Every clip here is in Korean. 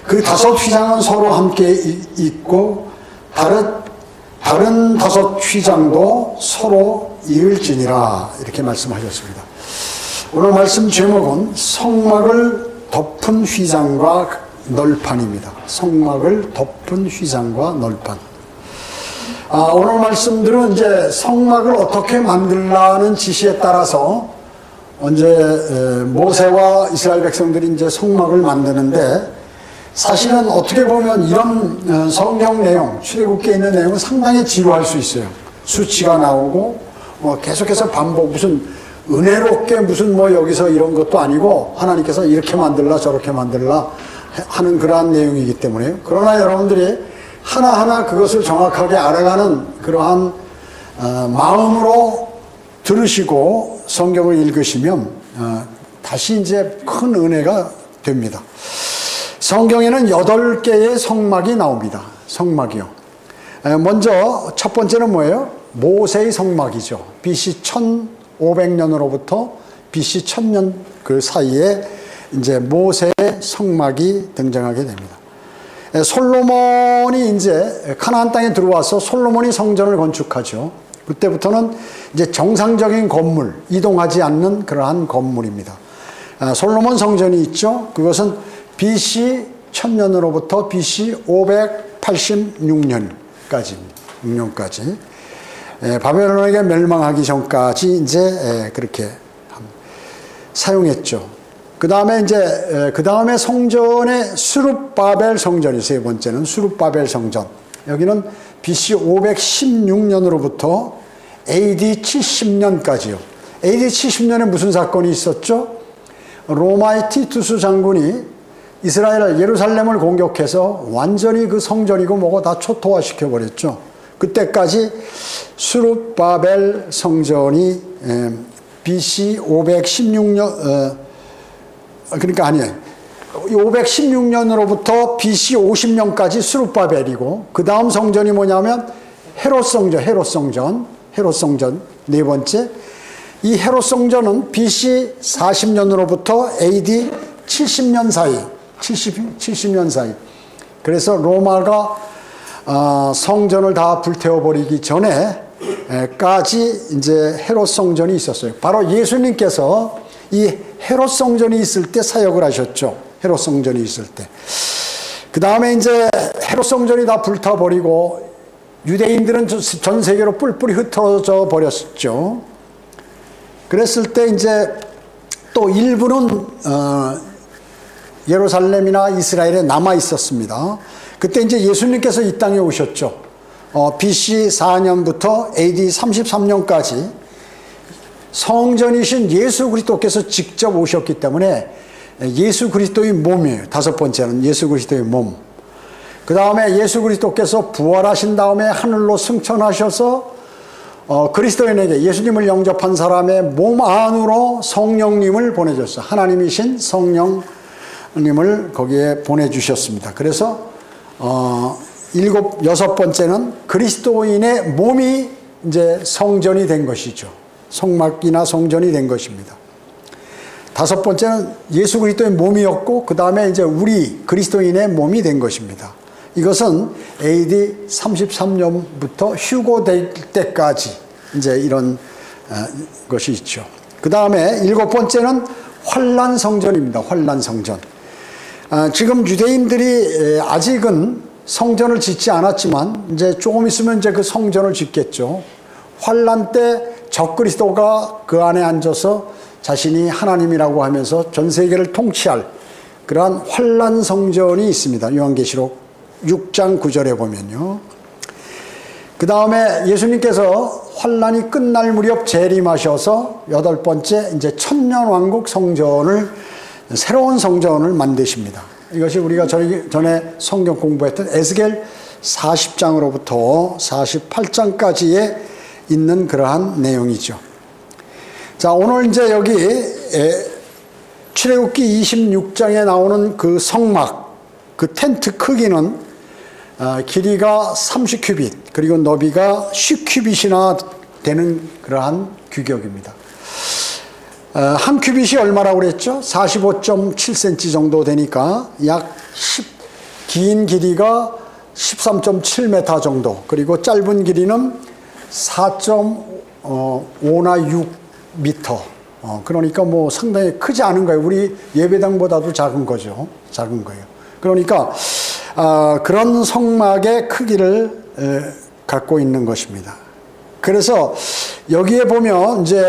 그 다섯 휘장은 서로 함께 있고 다른 다섯 휘장도 서로 이을지니라 이렇게 말씀하셨습니다. 오늘 말씀 제목은 성막을 덮은 휘장과 널판입니다. 성막을 덮은 휘장과 널판. 오늘 말씀들은 이제 성막을 어떻게 만들라는 지시에 따라서 이제 모세와 이스라엘 백성들이 이제 성막을 만드는데, 사실은 어떻게 보면 이런 성경 내용, 출애굽기에 있는 내용은 상당히 지루할 수 있어요. 수치가 나오고 계속해서 반복, 무슨 은혜롭게 무슨 여기서 이런 것도 아니고 하나님께서 이렇게 만들라 저렇게 만들라 하는 그러한 내용이기 때문에. 그러나 여러분들이 하나하나 그것을 정확하게 알아가는 그러한 마음으로 들으시고 성경을 읽으시면 다시 이제 큰 은혜가 됩니다. 성경에는 8개의 성막이 나옵니다. 성막이요. 먼저 첫 번째는 뭐예요? 모세의 성막이죠. BC 1500년으로부터 BC 1000년 그 사이에 이제 모세의 성막이 등장하게 됩니다. 솔로몬이 이제 가나안 땅에 들어와서 솔로몬이 성전을 건축하죠. 그때부터는 이제 정상적인 건물, 이동하지 않는 그러한 건물입니다. 솔로몬 성전이 있죠. 그것은 BC 1000년으로부터 BC 586년까지, 6년까지 바벨론에게 멸망하기 전까지 이제 그렇게 사용했죠. 그 다음에 성전의 수룹바벨 성전이 세 번째는 수룹바벨 성전. 여기는 BC 516년으로부터 AD 70년까지요. AD 70년에 무슨 사건이 있었죠? 로마의 티투스 장군이 이스라엘 예루살렘을 공격해서 완전히 그 성전이고 뭐고 다 초토화시켜 버렸죠. 그때까지 수룹바벨 성전이 BC 516년 그러니까 아니에요. 516년으로부터 BC 50년까지 수룹바벨이고, 그 다음 성전이 뭐냐면 헤롯 성전 네 번째. 이 헤롯 성전은 BC 40년으로부터 AD 70년 사이. 그래서 로마가 성전을 다 불태워버리기 전에까지 이제 헤롯 성전이 있었어요. 바로 예수님께서 이 헤롯 성전이 있을 때 사역을 하셨죠. 헤롯 성전이 있을 때. 그 다음에 이제 헤롯 성전이 다 불타버리고 유대인들은 전 세계로 뿔뿔이 흩어져 버렸죠. 그랬을 때 이제 또 일부는 예루살렘이나 이스라엘에 남아 있었습니다. 그때 이제 예수님께서 이 땅에 오셨죠. BC 4년부터 AD 33년까지 성전이신 예수 그리스도께서 직접 오셨기 때문에 예수 그리스도의 몸이에요. 다섯 번째는 예수 그리스도의 몸. 그 다음에 예수 그리스도께서 부활하신 다음에 하늘로 승천하셔서 그리스도인에게, 예수님을 영접한 사람의 몸 안으로 성령님을 보내줬어요. 하나님이신 성령님을 거기에 보내주셨습니다. 그래서 여섯 번째는 그리스도인의 몸이 이제 성전이 된 것이죠. 성막이나 성전이 된 것입니다. 다섯 번째는 예수 그리스도의 몸이었고, 그 다음에 이제 우리 그리스도인의 몸이 된 것입니다. 이것은 AD 33년부터 휴고될 때까지 이제 이런 것이 있죠. 그 다음에 일곱 번째는 환란 성전입니다. 환란 성전. 지금 유대인들이 아직은 성전을 짓지 않았지만 이제 조금 있으면 이제 그 성전을 짓겠죠. 환란 때 적그리스도가 그 안에 앉아서 자신이 하나님이라고 하면서 전 세계를 통치할 그러한 환란 성전이 있습니다. 요한계시록 6장 9절에 보면요. 그 다음에 예수님께서 환란이 끝날 무렵 재림하셔서 여덟 번째 이제 천년왕국 성전을, 새로운 성전을 만드십니다. 이것이 우리가 전에 성경 공부했던 에스겔 40장으로부터 48장까지의 있는 그러한 내용이죠. 자, 오늘 이제 여기 출애굽기 26장에 나오는 그 성막, 그 텐트 크기는 길이가 30큐빗, 그리고 너비가 10큐빗이나 되는 그러한 규격입니다. 한 큐빗이 얼마라고 그랬죠? 45.7cm 정도 되니까 약 긴 길이가 13.7m 정도, 그리고 짧은 길이는 4.5나 6m. 그러니까 뭐 상당히 크지 않은 거예요. 우리 예배당보다도 작은 거죠. 작은 거예요. 그러니까 그런 성막의 크기를 갖고 있는 것입니다. 그래서 여기에 보면 이제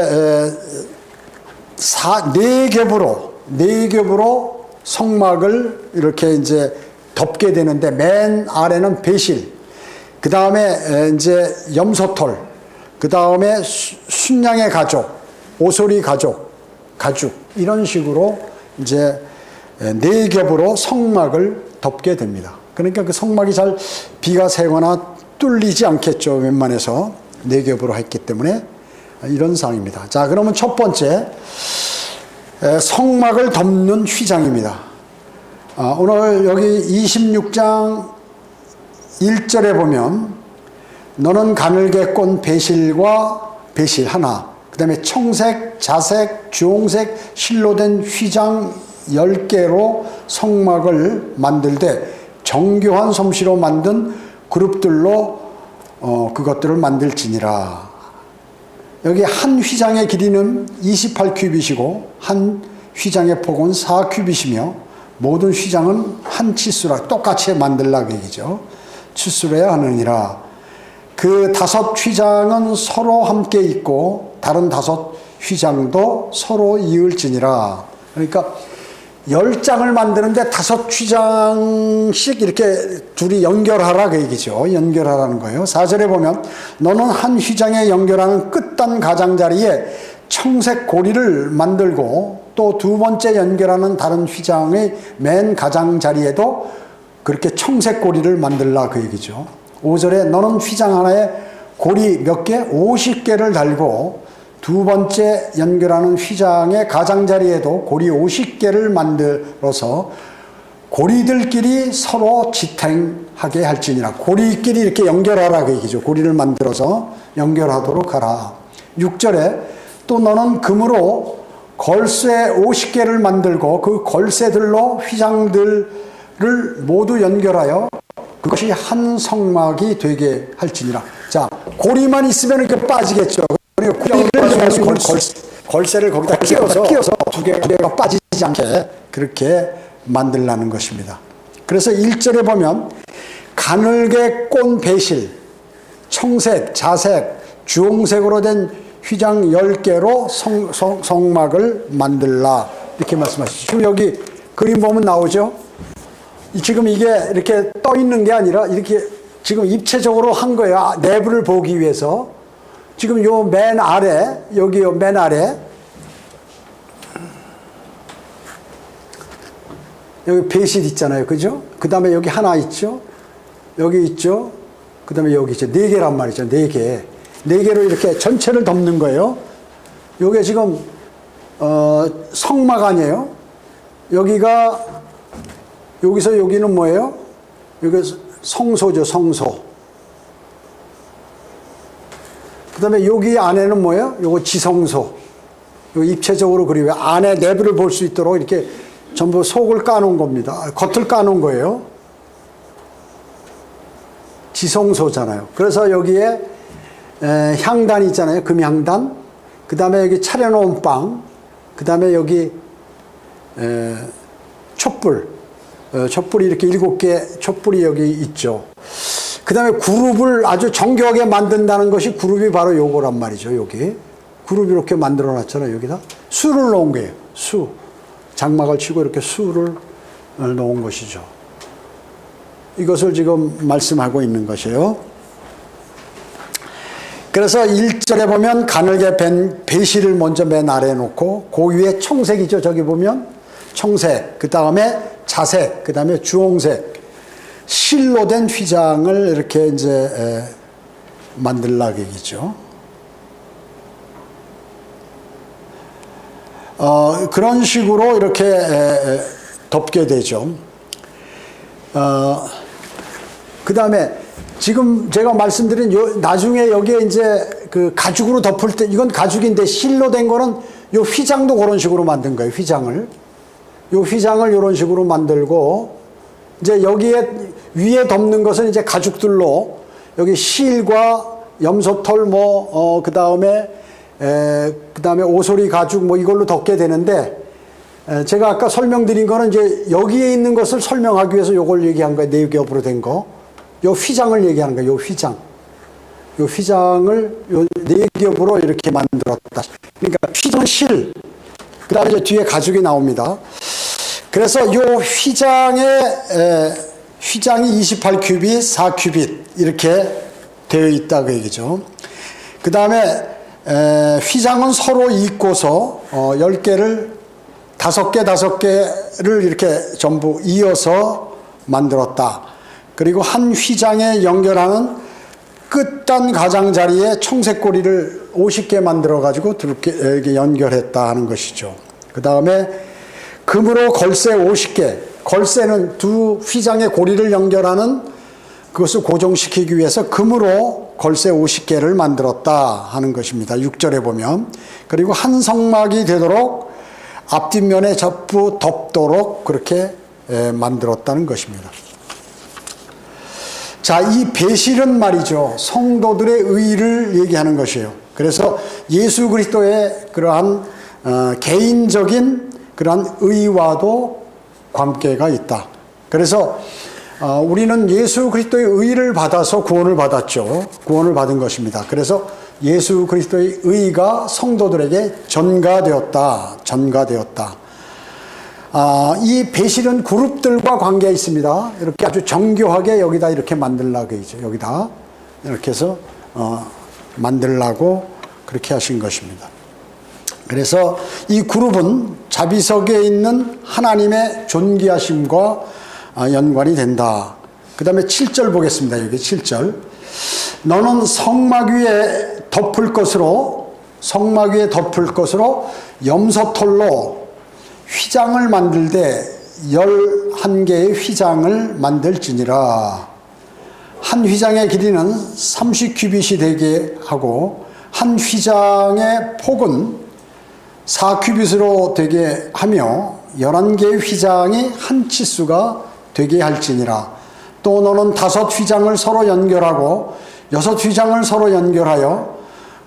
네 겹으로 성막을 이렇게 이제 덮게 되는데, 맨 아래는 배실, 그 다음에 이제 염소털, 그 다음에 순양의 가죽, 오소리 가죽, 이런 식으로 이제 네 겹으로 성막을 덮게 됩니다. 그러니까 그 성막이 잘 비가 새거나 뚫리지 않겠죠. 웬만해서 네 겹으로 했기 때문에 이런 상황입니다. 자, 그러면 첫 번째, 성막을 덮는 휘장입니다. 오늘 여기 26장 1절에 보면, 너는 가늘게 꼰 배실과 배실 하나, 그 다음에 청색, 자색, 주홍색 실로 된 휘장 10개로 성막을 만들되 정교한 솜씨로 만든 그룹들로 그것들을 만들지니라. 여기 한 휘장의 길이는 28큐빗이고 한 휘장의 폭은 4큐빗이며 모든 휘장은 한 치수라, 똑같이 만들라 그 얘기죠. 치수로 해야 하느니라. 그 5 휘장은 서로 함께 있고 다른 5 휘장도 서로 이을지니라. 그러니까 10장을 만드는데 5 휘장씩 이렇게 둘이 연결하라 그 얘기죠. 연결하라는 거예요. 4절에 보면, 너는 한 휘장에 연결하는 끝단 가장자리에 청색 고리를 만들고 또 두 번째 연결하는 다른 휘장의 맨 가장자리에도 그렇게 청색 고리를 만들라 그 얘기죠. 5절에 너는 휘장 하나에 고리 몇 개? 50개를 달고 두 번째 연결하는 휘장의 가장자리에도 고리 50개를 만들어서 고리들끼리 서로 지탱하게 할지니라. 고리끼리 이렇게 연결하라 그 얘기죠. 고리를 만들어서 연결하도록 하라. 6절에 또 너는 금으로 걸쇠 50개를 만들고 그 걸쇠들로 휘장들을 모두 연결하여 그것이 한 성막이 되게 할지니라. 자, 고리만 있으면 이렇게 빠지겠죠. 걸쇠를 거기다 끼워서 두 개가 빠지지 않게 그렇게 만들라는 것입니다. 그래서 1절에 보면, 가늘게 꼰 배실, 청색, 자색, 주홍색으로 된 휘장 10개로 성막을 만들라, 이렇게 말씀하시죠. 지금 여기 그림 보면 나오죠. 지금 이게 이렇게 떠 있는 게 아니라 이렇게 지금 입체적으로 한 거예요. 내부를 보기 위해서. 지금 요 맨 아래, 여기 요 맨 아래, 여기 배실 있잖아요. 그죠? 그 다음에 여기 하나 있죠? 여기 있죠? 그 다음에 여기 있죠. 4개란 말이죠. 4개. 4개로 이렇게 전체를 덮는 거예요. 요게 지금, 성막 아니에요? 여기서 여기는 뭐예요? 여기 성소죠, 성소. 그 다음에 여기 안에는 뭐예요? 요거 지성소. 요 입체적으로 그리고 안에 내부를 볼 수 있도록 이렇게 전부 속을 까놓은 겁니다. 겉을 까놓은 거예요. 지성소잖아요. 그래서 여기에 향단 있잖아요. 금향단. 그 다음에 여기 차려놓은 빵. 그 다음에 여기 촛불. 촛불이 이렇게 7개 촛불이 여기 있죠. 그 다음에 그룹을 아주 정교하게 만든다는 것이 그룹이 바로 요거란 말이죠. 여기 그룹 이렇게 만들어 놨잖아요. 여기다 수를 놓은 거예요. 수. 장막을 치고 이렇게 수를 놓은 것이죠. 이것을 지금 말씀하고 있는 것이에요. 그래서 1절에 보면 가늘게 벤 배실을 먼저 맨 아래에 놓고 그 위에 청색이죠. 저기 보면 청색, 그 다음에 자색, 그 다음에 주홍색 실로 된 휘장을 이렇게 이제 만들라 얘기죠. 그런 식으로 이렇게 덮게 되죠. 그 다음에 지금 제가 말씀드린 나중에 여기에 이제 그 가죽으로 덮을 때, 이건 가죽인데 실로 된 거는 요 휘장도 그런 식으로 만든 거예요. 휘장을. 요 휘장을 이런 식으로 만들고, 이제 여기에 위에 덮는 것은 이제 가죽들로 여기 실과 염소털 그다음에 오소리 가죽 이걸로 덮게 되는데, 제가 아까 설명드린 거는 이제 여기에 있는 것을 설명하기 위해서 요걸 얘기한 거예요. 네 겹으로 된 거. 요 휘장을 얘기하는 거예요. 요 휘장. 요 휘장을 요 네 겹으로 이렇게 만들었다. 그러니까 휘장 실. 그다음에 이제 뒤에 가죽이 나옵니다. 그래서 요 휘장이 28큐빗, 4큐빗 이렇게 되어 있다 그 얘기죠. 그 다음에 휘장은 서로 잇고서 10개를 5개를 이렇게 전부 이어서 만들었다. 그리고 한 휘장에 연결하는 끝단 가장자리에 청색고리를 50개 만들어 가지고 이렇게 연결했다 하는 것이죠. 그 다음에 금으로 걸쇠 50개. 걸쇠는 두 휘장의 고리를 연결하는 그것을 고정시키기 위해서 금으로 걸쇠 50개를 만들었다 하는 것입니다. 6절에 보면. 그리고 한 성막이 되도록 앞뒷면에 전부 덮도록 그렇게 만들었다는 것입니다. 자, 이 배실은 말이죠. 성도들의 의를 얘기하는 것이에요. 그래서 예수 그리스도의 그러한 개인적인 그러한 의와도 관계가 있다. 그래서 우리는 예수 그리스도의 의를 받아서 구원을 받았죠. 구원을 받은 것입니다. 그래서 예수 그리스도의 의가 성도들에게 전가되었다. 이 배실은 그룹들과 관계가 있습니다. 이렇게 아주 정교하게 여기다 이렇게 만들라고 이제 여기다 이렇게 해서 만들라고 그렇게 하신 것입니다. 그래서 이 그룹은 자비석에 있는 하나님의 존귀하심과 연관이 된다. 그 다음에 7절 보겠습니다. 여기 7절. 너는 성막 위에 덮을 것으로 염소털로 휘장을 만들되 11개의 휘장을 만들지니라. 한 휘장의 길이는 30큐빗이 되게 하고 한 휘장의 폭은 4큐빗으로 되게 하며 11개의 휘장이 한 치수가 되게 할지니라. 또 너는 5휘장을 서로 연결하고 6휘장을 서로 연결하여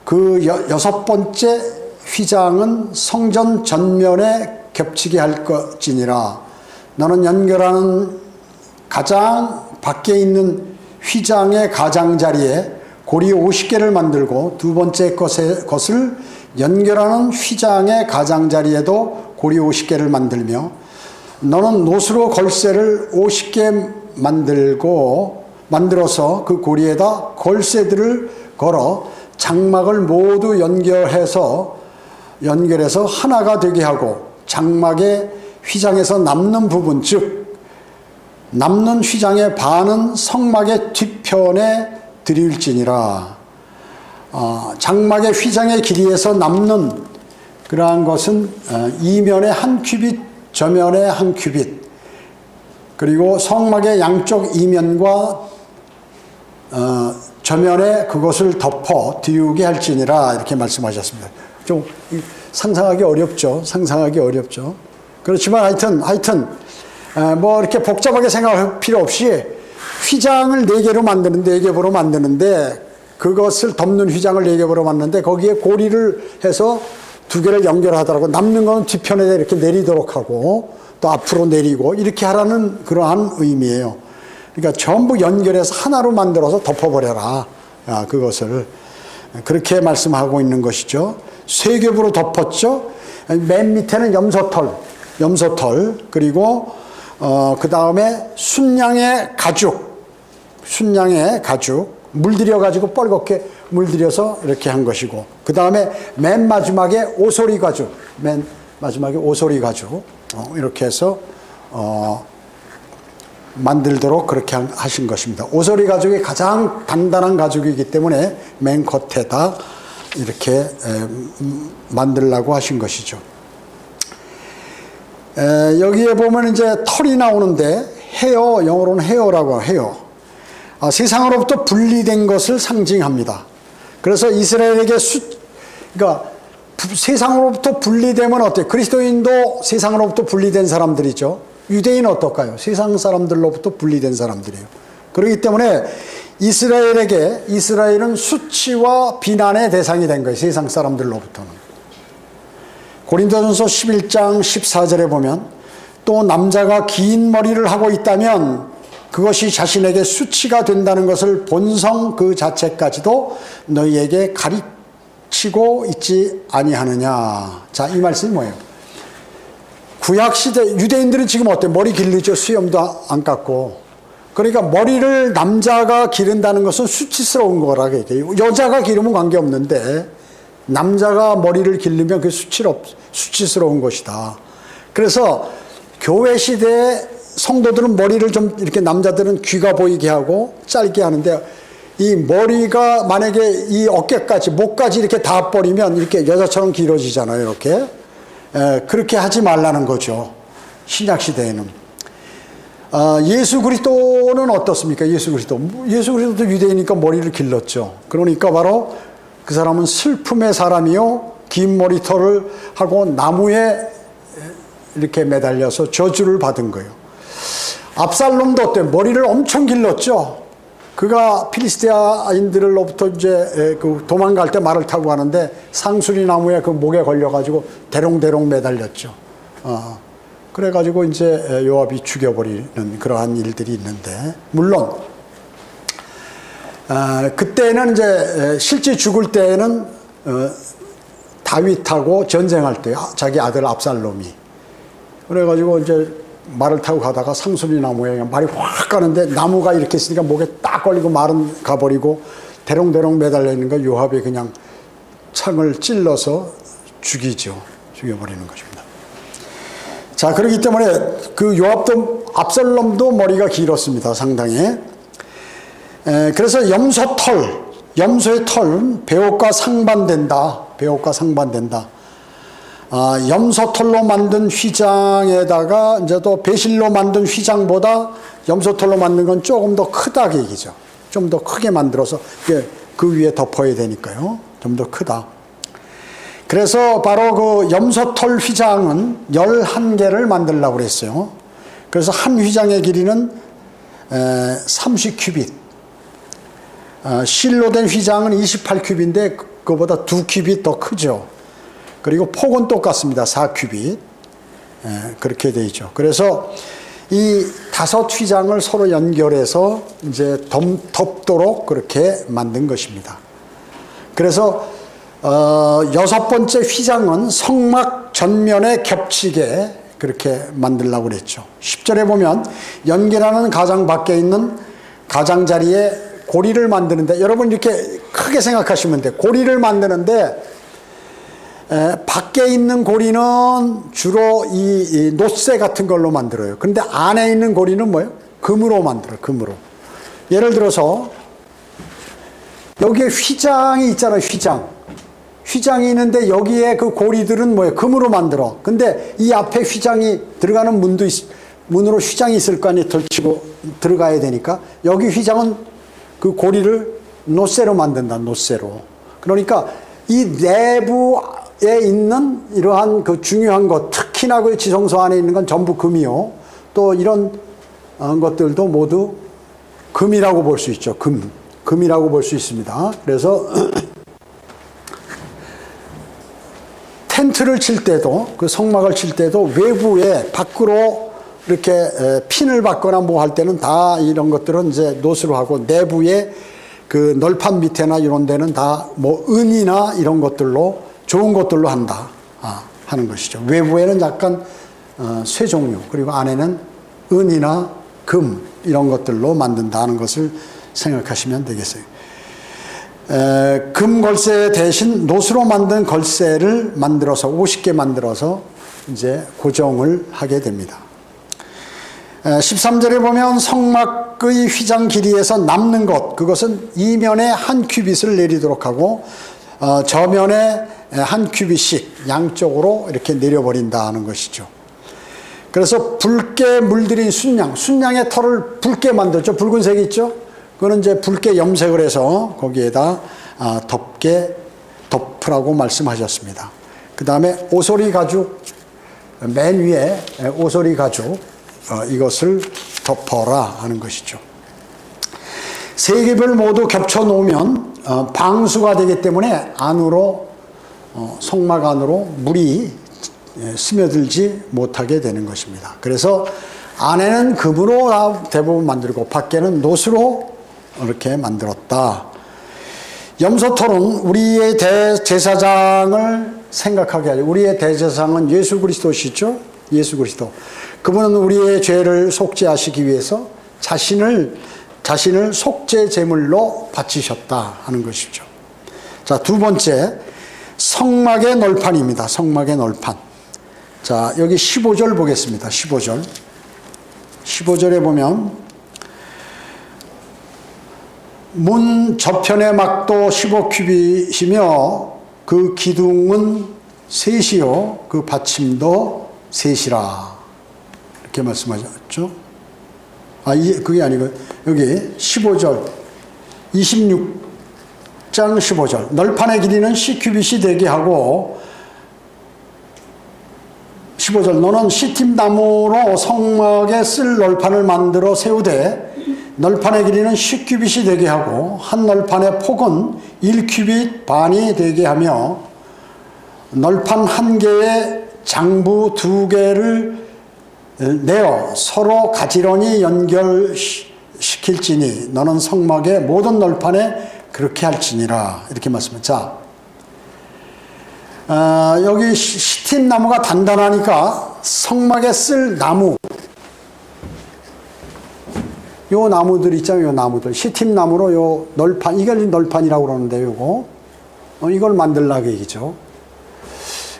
그 6번째 휘장은 성전 전면에 겹치게 할 것이니라. 너는 연결하는 가장 밖에 있는 휘장의 가장자리에 고리 50개를 만들고 두 번째 것을 연결하는 휘장의 가장자리에도 고리 50개를 만들며 너는 노수로 걸쇠를 50개 만들어서 그 고리에다 걸쇠들을 걸어 장막을 모두 연결해서 하나가 되게 하고 장막의 휘장에서 남는 부분, 즉 남는 휘장의 반은 성막의 뒤편에 드릴지니라. 장막의 휘장의 길이에서 남는 그러한 것은 이면에 한 큐빗, 저면에 한 큐빗, 그리고 성막의 양쪽 이면과 저면에 그것을 덮어 뒤우게 할지니라. 이렇게 말씀하셨습니다. 좀 상상하기 어렵죠. 그렇지만 하여튼 이렇게 복잡하게 생각할 필요 없이 휘장을 4개로 만드는데 그것을 덮는 휘장을 4겹으로 만드는데 거기에 고리를 해서 2개를 연결하더라고. 남는 건 뒤편에 이렇게 내리도록 하고 또 앞으로 내리고 이렇게 하라는 그러한 의미예요. 그러니까 전부 연결해서 하나로 만들어서 덮어버려라. 그것을 그렇게 말씀하고 있는 것이죠. 3겹으로 덮었죠. 맨 밑에는 염소털 그리고 그 다음에 순양의 가죽 물들여 가지고 뻘겋게 물들여서 이렇게 한 것이고, 그 다음에 맨 마지막에 오소리 가죽 이렇게 해서 만들도록 그렇게 하신 것입니다. 오소리 가죽이 가장 단단한 가죽이기 때문에 맨 겉에다 이렇게 만들라고 하신 것이죠. 여기에 보면 이제 털이 나오는데 헤어, 영어로는 헤어라고 해요. 세상으로부터 분리된 것을 상징합니다. 그래서 이스라엘에게 그러니까 세상으로부터 분리되면 어때요? 그리스도인도 세상으로부터 분리된 사람들이죠. 유대인은 어떨까요? 세상 사람들로부터 분리된 사람들이에요. 그렇기 때문에 이스라엘은 수치와 비난의 대상이 된 거예요. 세상 사람들로부터는. 고린도전서 11장 14절에 보면 또 남자가 긴 머리를 하고 있다면 그것이 자신에게 수치가 된다는 것을 본성 그 자체까지도 너희에게 가르치고 있지 아니하느냐. 자, 이 말씀이 뭐예요? 구약시대 유대인들은 지금 어때요? 머리 길르죠. 수염도 안 깎고. 그러니까 머리를 남자가 기른다는 것은 수치스러운 거라고 얘기해요. 여자가 기르면 관계없는데 남자가 머리를 기르면 그게 수치스러운 것이다. 그래서 교회 시대에 성도들은 머리를 좀 이렇게 남자들은 귀가 보이게 하고 짧게 하는데 이 머리가 만약에 이 어깨까지 목까지 이렇게 다 버리면 이렇게 여자처럼 길어지잖아요. 이렇게. 그렇게 하지 말라는 거죠. 신약 시대에는. 예수 그리스도는 어떻습니까? 예수 그리스도도 유대이니까 머리를 길렀죠. 그러니까 바로 그 사람은 슬픔의 사람이요 긴 머리털을 하고 나무에 이렇게 매달려서 저주를 받은 거예요. 압살롬도 어때요? 머리를 엄청 길렀죠. 그가 필리스티아인들로부터 이제 그 도망갈 때 말을 타고 가는데 상수리 나무에 그 목에 걸려가지고 대롱대롱 매달렸죠. 그래가지고 이제 요압이 죽여버리는 그러한 일들이 있는데, 물론 그때는 이제 실제 죽을 때는 다윗하고 전쟁할 때 자기 아들 압살롬이 그래가지고 이제 말을 타고 가다가 상수리 나무에 말이 확 가는데 나무가 이렇게 있으니까 목에 딱 걸리고 말은 가버리고 대롱대롱 매달려 있는 거 요압이 그냥 창을 찔러서 죽여버리는 것입니다. 자, 그렇기 때문에 그 요압도 압살롬도 머리가 길었습니다. 상당히. 그래서 염소의 털은 배옷과 상반된다. 염소털로 만든 휘장에다가 이제 또 배실로 만든 휘장보다 염소털로 만든 건 조금 더 크다 그 얘기죠. 좀 더 크게 만들어서 그 위에 덮어야 되니까요. 좀 더 크다. 그래서 바로 그 염소털 휘장은 11개를 만들려고 그랬어요. 그래서 한 휘장의 길이는 30큐빗. 실로 된 휘장은 28큐빗인데 그거보다 2큐빗 더 크죠. 그리고 폭은 똑같습니다. 4큐빗. 그렇게 되어 있죠. 그래서 이 5 휘장을 서로 연결해서 이제 덮도록 그렇게 만든 것입니다. 그래서 6번째 휘장은 성막 전면에 겹치게 그렇게 만들려고 그랬죠. 10절에 보면 연결하는 가장 밖에 있는 가장자리에 고리를 만드는데, 여러분 이렇게 크게 생각하시면 돼요. 고리를 만드는데 밖에 있는 고리는 주로 이 노쇠 같은 걸로 만들어요. 근데 안에 있는 고리는 뭐예요? 금으로 만들어요. 금으로. 예를 들어서 여기에 휘장이 있잖아요. 휘장이 있는데 여기에 그 고리들은 뭐예요? 금으로 만들어. 근데 이 앞에 휘장이 들어가는 문으로 휘장이 있을 거 아니에요. 덜치고 들어가야 되니까 여기 휘장은 그 고리를 노쇠로 만든다. 노쇠로. 그러니까 이 내부에 있는 이러한 그 중요한 것, 특히나 그 지성소 안에 있는 건 전부 금이요. 또 이런 것들도 모두 금이라고 볼 수 있죠. 금이라고 볼 수 있습니다. 그래서 텐트를 칠 때도, 그 성막을 칠 때도 외부에 밖으로 이렇게 핀을 받거나 뭐 할 때는 다 이런 것들은 이제 노수로 하고, 내부에 그 널판 밑에나 이런 데는 다 뭐 은이나 이런 것들로, 좋은 것들로 한다 하는 것이죠. 외부에는 약간 쇠 종류, 그리고 안에는 은이나 금 이런 것들로 만든다는 것을 생각하시면 되겠어요. 금 걸쇠 대신 노수로 만든 걸쇠를 만들어서 50개 만들어서 이제 고정을 하게 됩니다. 13절에 보면 성막의 휘장 길이에서 남는 것, 그것은 이면에 한 큐빗을 내리도록 하고 저면에 한 큐빗씩 양쪽으로 이렇게 내려버린다는 것이죠. 그래서 붉게 물들인 순양의 털을 붉게 만들죠. 붉은색이 있죠. 그거는 이제 붉게 염색을 해서 거기에다 덮으라고 말씀하셨습니다. 그 다음에 오소리 가죽, 맨 위에 오소리 가죽, 이것을 덮어라 하는 것이죠. 세 겹을 모두 겹쳐 놓으면 방수가 되기 때문에 안으로 성막 안으로 물이 스며들지 못하게 되는 것입니다. 그래서 안에는 금으로 대부분 만들고 밖에는 놋으로 이렇게 만들었다. 염소털은 우리의 대제사장을 생각하게 하죠. 우리의 대제사장은 예수 그리스도시죠. 예수 그리스도. 그분은 우리의 죄를 속죄하시기 위해서 자신을 속죄 제물로 바치셨다 하는 것이죠. 자, 두 번째, 성막의 널판입니다. 성막의 널판. 자, 여기 15절 보겠습니다. 15절. 15절에 보면 문 저편의 막도 15큐빗이며 그 기둥은 셋이요 그 받침도 셋이라 이렇게 말씀하셨죠. 그게 아니고 여기 15절 26장 15절 널판의 길이는 10큐빗이 되게 하고 15절 너는 시팀나무로 성막에 쓸 널판을 만들어 세우되 널판의 길이는 10큐빗이 되게 하고 한 널판의 폭은 1큐빗 반이 되게 하며 널판 한 개에 장부 두 개를 내어 서로 가지런히 연결시킬지니 너는 성막의 모든 널판에 그렇게 할지니라 이렇게 말씀합니다. 자, 여기 시팀나무가 단단하니까 성막에 쓸 나무 요 나무들 있잖아요. 요 나무들 시팀나무로 요 널판 이걸 널판이라고 그러는데 요거 이걸 만들라고 얘기죠.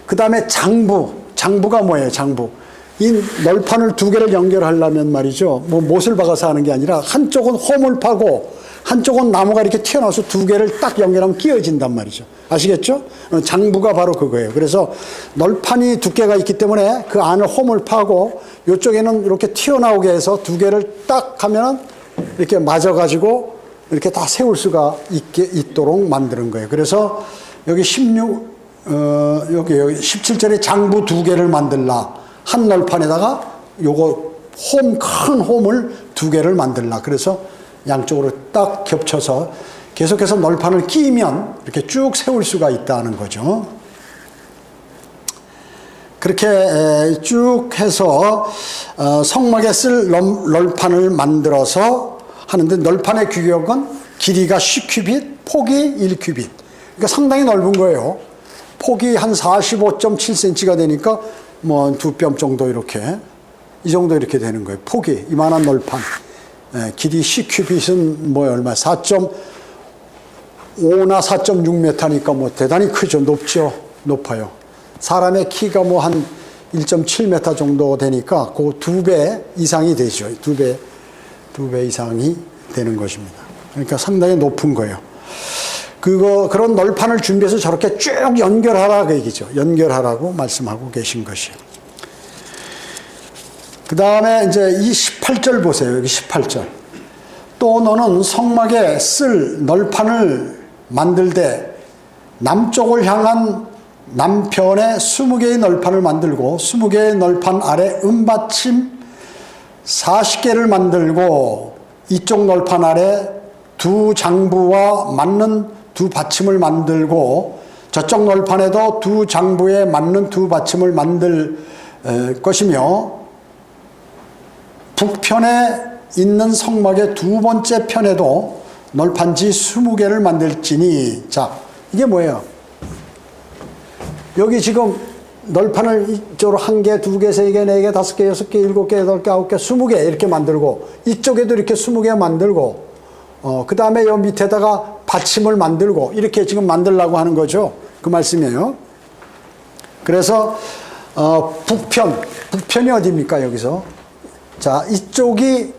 그 다음에 장부가 뭐예요? 장부 이 널판을 두 개를 연결하려면 말이죠. 뭐 못을 박아서 하는 게 아니라 한쪽은 홈을 파고 한쪽은 나무가 이렇게 튀어나와서 두 개를 딱 연결하면 끼어진단 말이죠. 아시겠죠? 장부가 바로 그거예요. 그래서 널판이 두께가 있기 때문에 그 안을 홈을 파고 이쪽에는 이렇게 튀어나오게 해서 두 개를 딱 하면은 이렇게 맞아가지고 이렇게 다 세울 수가 있도록 만드는 거예요. 그래서 여기 여기 17절에 장부 두 개를 만들라. 한 널판에다가 요거 큰 홈을 두 개를 만들라. 그래서 양쪽으로 딱 겹쳐서 계속해서 널판을 끼면 이렇게 쭉 세울 수가 있다는 거죠. 그렇게 쭉 해서 성막에 쓸 널판을 만들어서 하는데 널판의 규격은 길이가 10큐빗, 폭이 1큐빗. 그러니까 상당히 넓은 거예요. 폭이 한 45.7cm가 되니까 뭐 두 뼘 정도 이렇게 이 정도 이렇게 되는 거예요. 폭이 이만한 널판. 길이 10큐빗은 뭐 얼마 4.5나 4.6m니까 뭐 대단히 크죠. 높죠. 높아요. 사람의 키가 뭐 한 1.7m 정도 되니까 그 2배 이상이 되죠. 2배 이상이 되는 것입니다. 그러니까 상당히 높은 거예요. 그런 널판을 준비해서 저렇게 쭉 연결하라 그 얘기죠. 연결하라고 말씀하고 계신 것이에요. 그 다음에 이제 이 18절 보세요. 여기 18절. 또 너는 성막에 쓸 널판을 만들되 남쪽을 향한 남편에 20개의 널판을 만들고 20개의 널판 아래 은받침 40개를 만들고 이쪽 널판 아래 두 장부와 맞는 두 받침을 만들고 저쪽 널판에도 두 장부에 맞는 두 받침을 만들 것이며 북편에 있는 성막의 두 번째 편에도 널판지 20개를 만들지니 자 이게 뭐예요? 여기 지금 널판을 이쪽으로 1개, 2개, 3개, 4개, 5개, 6개, 7개, 8개, 9개, 20개 이렇게 만들고 이쪽에도 이렇게 20개 만들고 그 다음에 요 밑에다가 받침을 만들고 이렇게 지금 만들려고 하는 거죠. 그 말씀이에요. 그래서 북편이 어디입니까 여기서? 자 이쪽이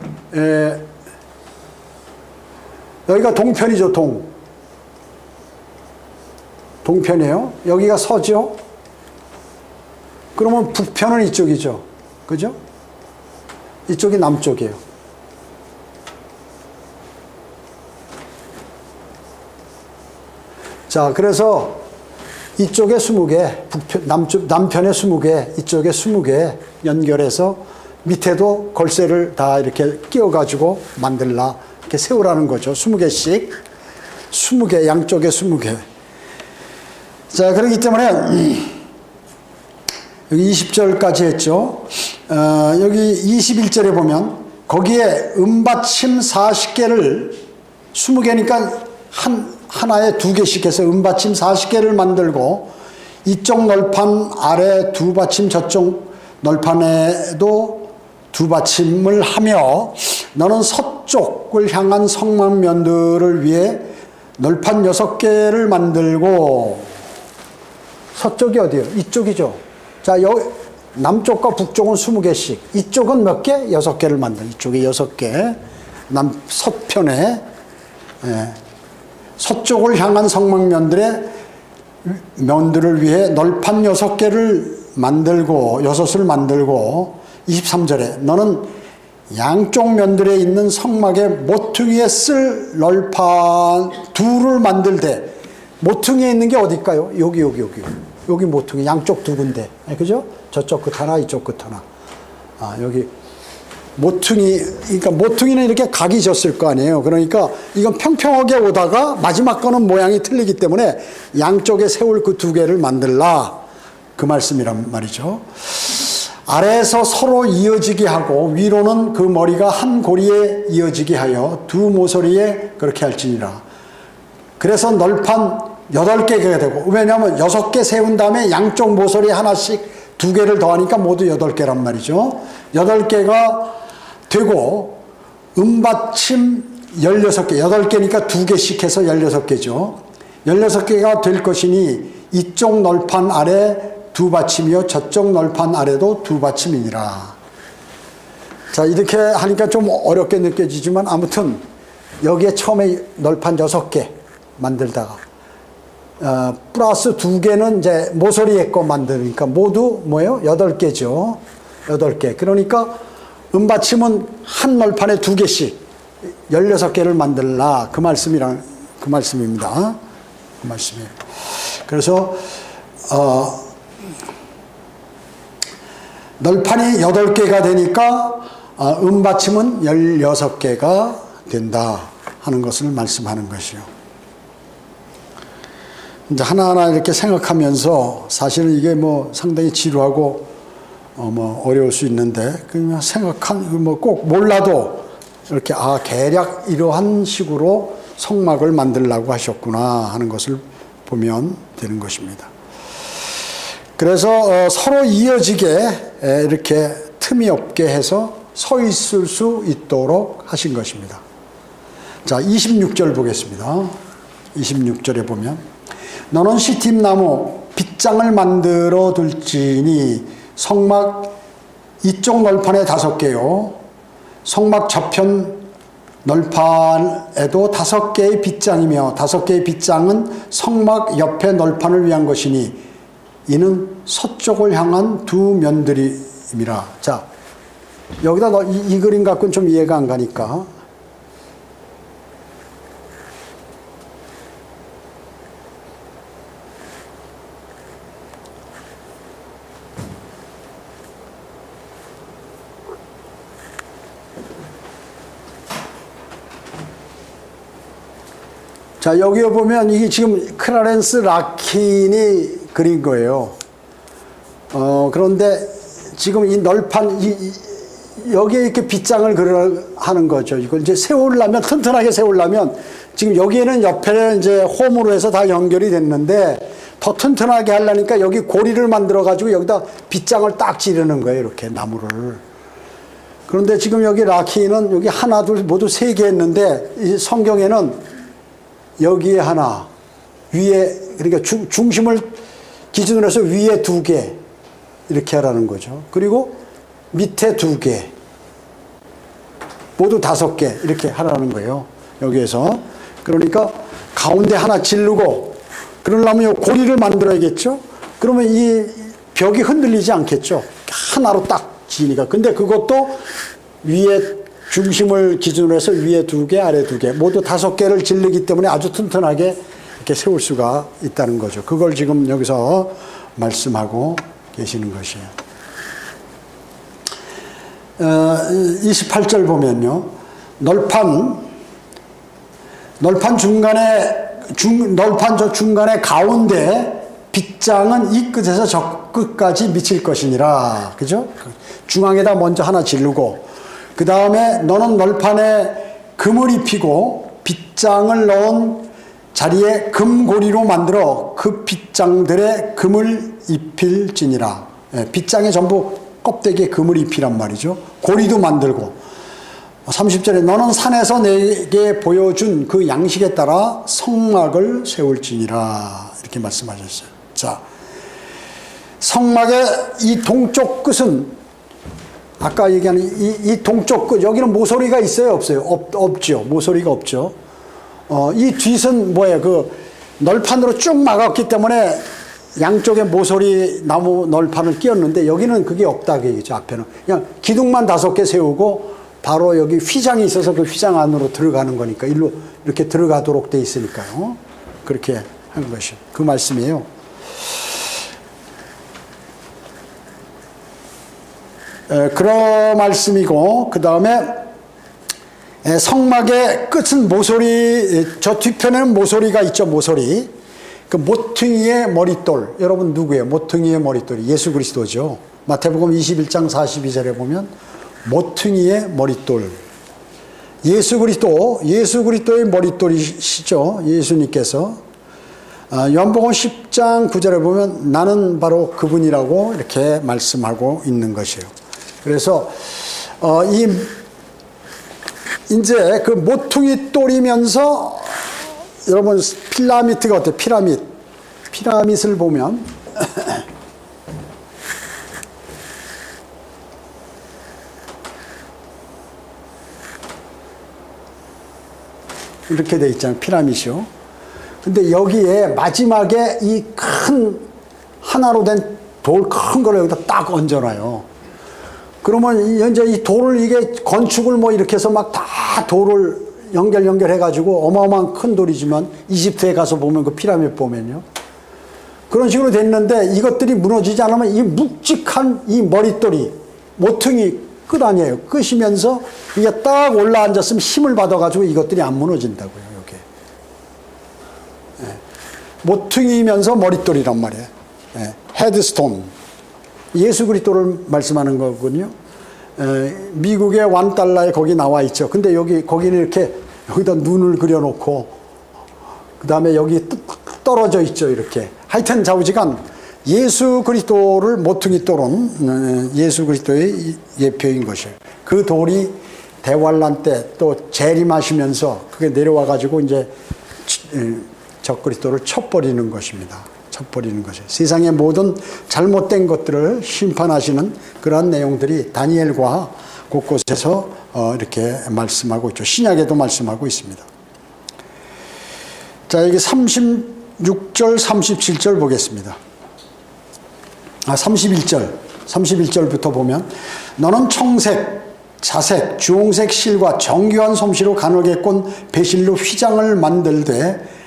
여기가 동편이죠. 동편이에요. 여기가 서죠. 그러면 북편은 이쪽이죠. 그죠? 이쪽이 남쪽이에요. 자, 그래서 이쪽에 20개, 남편에 20개, 이쪽에 20개 연결해서 밑에도 걸쇠를 다 이렇게 끼워가지고 만들라. 이렇게 세우라는 거죠. 20개씩. 20개, 양쪽에 20개. 자, 그렇기 때문에, 여기 20절까지 했죠. 여기 21절에 보면, 거기에 은받침 40개를, 20개니까 하나에 2개씩 해서 은받침 40개를 만들고, 이쪽 널판 아래 2받침, 저쪽 널판에도 2받침을 하며, 너는 서쪽을 향한 성막면들을 위해 널판 6개를 만들고, 서쪽이 어디예요? 이쪽이죠. 자, 여기 남쪽과 북쪽은 20개씩. 이쪽은 몇 개? 6개를 만들. 이쪽에 6개. 서편에. 예. 서쪽을 향한 성막면들의 면들을 위해 널판 6개를 만들고, 6을 만들고, 23절에 너는 양쪽 면들에 있는 성막의 모퉁이에 쓸 널판 2를 만들되, 모퉁이에 있는 게 어딜까요? 여기 모퉁이, 양쪽 2군데. 그죠? 저쪽 끝 하나, 이쪽 끝 하나. 여기 모퉁이, 그러니까 모퉁이는 이렇게 각이 졌을 거 아니에요. 그러니까 이건 평평하게 오다가 마지막 거는 모양이 틀리기 때문에 양쪽에 세울 그 2개를 만들라. 그 말씀이란 말이죠. 아래에서 서로 이어지게 하고 위로는 그 머리가 한 고리에 이어지게 하여 2 모서리에 그렇게 할지니라. 그래서 널판 8개가 되고, 왜냐하면 6개 세운 다음에 양쪽 모서리에 하나씩 2개를 더하니까 모두 8개란 말이죠. 8개가 되고, 은받침 16개, 8개니까 2개씩 해서 16개죠. 16개가 될 것이니 이쪽 널판 아래 2받침이요 저쪽 널판 아래도 2받침이니라. 자, 이렇게 하니까 좀 어렵게 느껴지지만 아무튼 여기에 처음에 널판 6개 만들다가 플러스 2개는 이제 모서리에 거 만드니까 모두 뭐예요? 8개죠. 8개. 그러니까 은받침은 한 널판에 2개씩 16개를 만들라. 그 말씀입니다. 그 말씀이에요. 그래서 널판이 8개가 되니까 은받침은 16개가 된다 하는 것을 말씀하는 것이요. 이제 하나하나 이렇게 생각하면서 사실은 이게 뭐 상당히 지루하고 뭐 어려울 수 있는데 그냥 뭐 꼭 몰라도 이렇게 대략 이러한 식으로 성막을 만들라고 하셨구나 하는 것을 보면 되는 것입니다. 그래서 서로 이어지게 이렇게 틈이 없게 해서 서 있을 수 있도록 하신 것입니다. 자, 26절 보겠습니다. 26절에 보면 너는 시팀나무 빗장을 만들어 둘지니 성막 이쪽 널판에 5개요. 성막 저편 널판에도 5개의 빗장이며 5개의 빗장은 성막 옆에 널판을 위한 것이니 이는 서쪽을 향한 2 면들임이라. 자, 여기다 이 그림 갖고는 좀 이해가 안 가니까 자, 여기 보면 이게 지금 클라렌스 라킨이 그린 거예요. 그런데 지금 이 널판, 여기에 이렇게 빗장을 하는 거죠. 이걸 이제 세우려면, 튼튼하게 세우려면, 지금 여기에는 옆에 이제 홈으로 해서 다 연결이 됐는데, 더 튼튼하게 하려니까 여기 고리를 만들어가지고 여기다 빗장을 딱 지르는 거예요. 이렇게 나무를. 그런데 지금 여기 라키는 여기 하나, 둘, 모두 3개 했는데, 이 성경에는 여기에 하나, 위에, 그러니까 중심을 기준으로 해서 위에 2개, 이렇게 하라는 거죠. 그리고 밑에 2개, 모두 5개, 이렇게 하라는 거예요. 여기에서. 그러니까 가운데 하나 지르고, 그러려면 고리를 만들어야겠죠? 그러면 이 벽이 흔들리지 않겠죠? 하나로 딱 지니까. 근데 그것도 위에 중심을 기준으로 해서 위에 2개, 아래 2개, 모두 5개를 지르기 때문에 아주 튼튼하게 이렇게 세울 수가 있다는 거죠. 그걸 지금 여기서 말씀하고 계시는 것이에요. 28절 보면요. 널판 중간에 가운데 빗장은 이 끝에서 저 끝까지 미칠 것이니라. 그죠? 중앙에다 먼저 하나 지르고, 그 다음에 너는 널판에 금을 입히고 빗장을 넣은 자리에 금고리로 만들어 그 빗장들의 금을 입힐지니라. 빗장에 전부 껍데기에 금을 입히란 말이죠. 고리도 만들고. 30절에 너는 산에서 내게 보여준 그 양식에 따라 성막을 세울지니라. 이렇게 말씀하셨어요. 자, 성막의 이 동쪽 끝은 아까 얘기한 이 동쪽 끝, 여기는 모서리가 있어요, 없어요? 없죠. 모서리가 없죠. 이 뒷은 뭐예요? 그 널판으로 쭉 막았기 때문에 양쪽에 모서리 나무 널판을 끼웠는데 여기는 그게 없다 그 얘기죠. 앞에는 그냥 기둥만 5개 세우고 바로 여기 휘장이 있어서 그 휘장 안으로 들어가는 거니까 일로 이렇게 들어가도록 돼 있으니까요. 그렇게 한 것이 그 말씀이에요. 그런 말씀이고, 그 다음에 성막의 끝은 모서리, 저 뒤편에는 모서리가 있죠. 모서리. 그 모퉁이의 머릿돌, 여러분 누구예요? 모퉁이의 머릿돌이 예수 그리스도죠. 마태복음 21장 42절에 보면 모퉁이의 머릿돌, 예수 그리스도의 머릿돌이시죠. 예수님께서. 요한복음 10장 9절에 보면 나는 바로 그분이라고 이렇게 말씀하고 있는 것이에요. 그래서 이제 그 모퉁이 돌이면서 여러분 피라미드가 어때요? 피라미드를 보면 이렇게 돼 있잖아요. 피라미드요. 근데 여기에 마지막에 이 큰 하나로 된 돌 큰 걸 여기다 딱 얹어놔요. 그러면 현재 이 돌을 이게 건축을 뭐 이렇게 해서 막 다 돌을 연결해가지고 어마어마한 큰 돌이지만 이집트에 가서 보면 그 피라미드 보면요. 그런 식으로 됐는데 이것들이 무너지지 않으면 이 묵직한 이 머릿돌이 모퉁이 끝 아니에요. 끝이면서 이게 딱 올라앉았으면 힘을 받아가지고 이것들이 안 무너진다고요. 이게 모퉁이면서 머릿돌이란 말이에요. 헤드스톤. 예수 그리스도를 말씀하는 거군요. 미국의 $1에 거기 나와 있죠. 근데 거기는 이렇게 여기다 눈을 그려놓고 그 다음에 여기 떨어져 있죠. 이렇게. 하여튼 좌우지간 예수 그리스도를 모퉁이 돌은 예수 그리스도의 예표인 것이에요. 그 돌이 대환란 때 또 재림하시면서 그게 내려와 가지고 이제 적 그리스도를 쳐버리는 것입니다. 쳐버리는 것이에요. 세상의 모든 잘못된 것들을 심판하시는 그러한 내용들이 다니엘과 곳곳에서 이렇게 말씀하고 있죠. 신약에도 말씀하고 있습니다. 자, 여기 36절, 37절 보겠습니다. 31절부터 보면 너는 청색, 자색, 주홍색 실과 정교한 솜씨로 가늘게 꼰 배실로 휘장을 만들되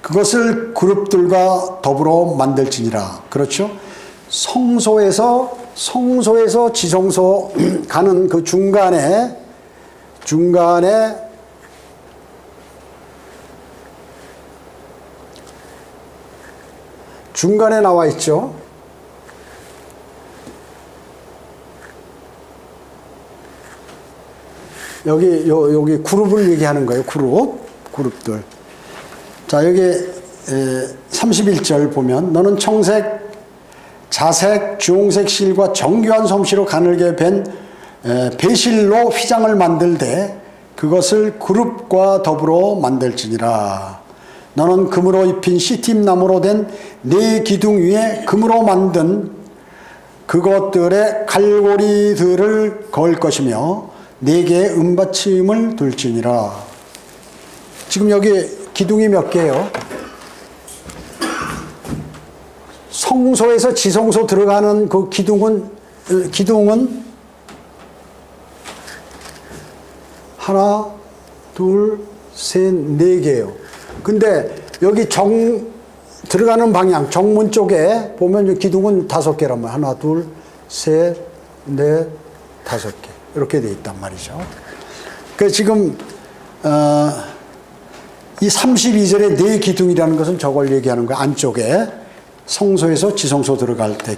그것을 그룹들과 더불어 만들지니라. 그렇죠? 성소에서 지성소 가는 그 중간에 나와 있죠. 여기 그룹을 얘기하는 거예요. 그룹들. 자, 여기 31절 보면 너는 청색, 자색, 주홍색 실과 정교한 솜씨로 가늘게 벤 배실로 휘장을 만들되 그것을 그룹과 더불어 만들지니라. 너는 금으로 입힌 시팀나무로 된 네 기둥 위에 금으로 만든 그것들의 갈고리들을 걸 것이며 네 개의 은받침을 둘지니라. 지금 여기 기둥이 몇 개예요? 성소에서 지성소 들어가는 그 기둥은 하나, 둘, 셋, 네 개예요. 근데 여기 들어가는 방향, 정문 쪽에 보면 기둥은 5개란 말이에요. 하나, 둘, 셋, 넷, 5개. 이렇게 돼 있단 말이죠. 그 지금 이 32절에 네 기둥이라는 것은 저걸 얘기하는 거예요. 안쪽에 성소에서 지성소 들어갈 때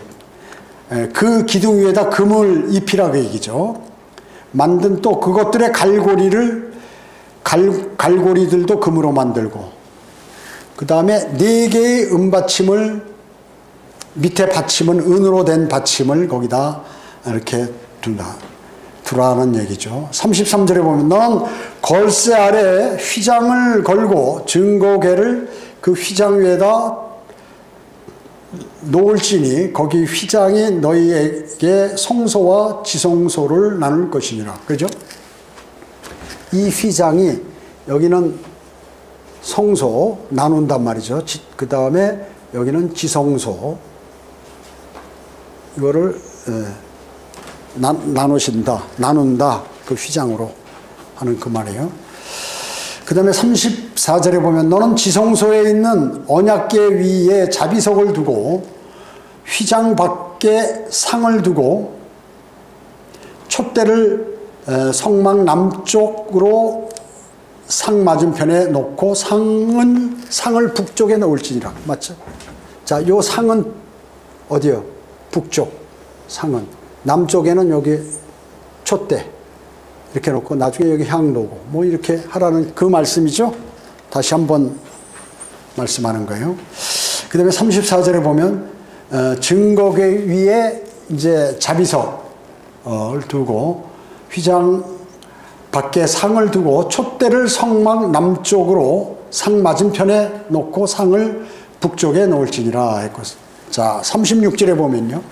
그 기둥 위에다 금을 입히라고 얘기죠. 만든 또 그것들의 갈고리들도 금으로 만들고, 그 다음에 네 개의 은받침을, 밑에 받침은 은으로 된 받침을 거기다 이렇게 두라는 얘기죠. 33절에 보면 넌 걸쇠 아래 휘장을 걸고 증거궤를 그 휘장 위에다 놓을지니 거기 휘장이 너희에게 성소와 지성소를 나눌 것이니라. 그죠? 이 휘장이, 여기는 성소 나눈단 말이죠. 그 다음에 여기는 지성소, 이거를 나눈다 그 휘장으로 하는 그 말이에요. 그 다음에 34절에 보면 너는 지성소에 있는 언약궤 위에 자비석을 두고 휘장 밖에 상을 두고 촛대를 성막 남쪽으로 상 맞은편에 놓고 상을 북쪽에 놓을지니라. 맞죠? 자, 요 상은 어디요? 북쪽 상은. 남쪽에는 여기 촛대 이렇게 놓고 나중에 여기 향 놓고 뭐 이렇게 하라는 그 말씀이죠. 다시 한번 말씀하는 거예요. 그 다음에 34절에 보면 증거궤 위에 이제 자비석을 두고 휘장 밖에 상을 두고 촛대를 성막 남쪽으로 상 맞은편에 놓고 상을 북쪽에 놓을지니라 했고. 자, 36절에 보면요.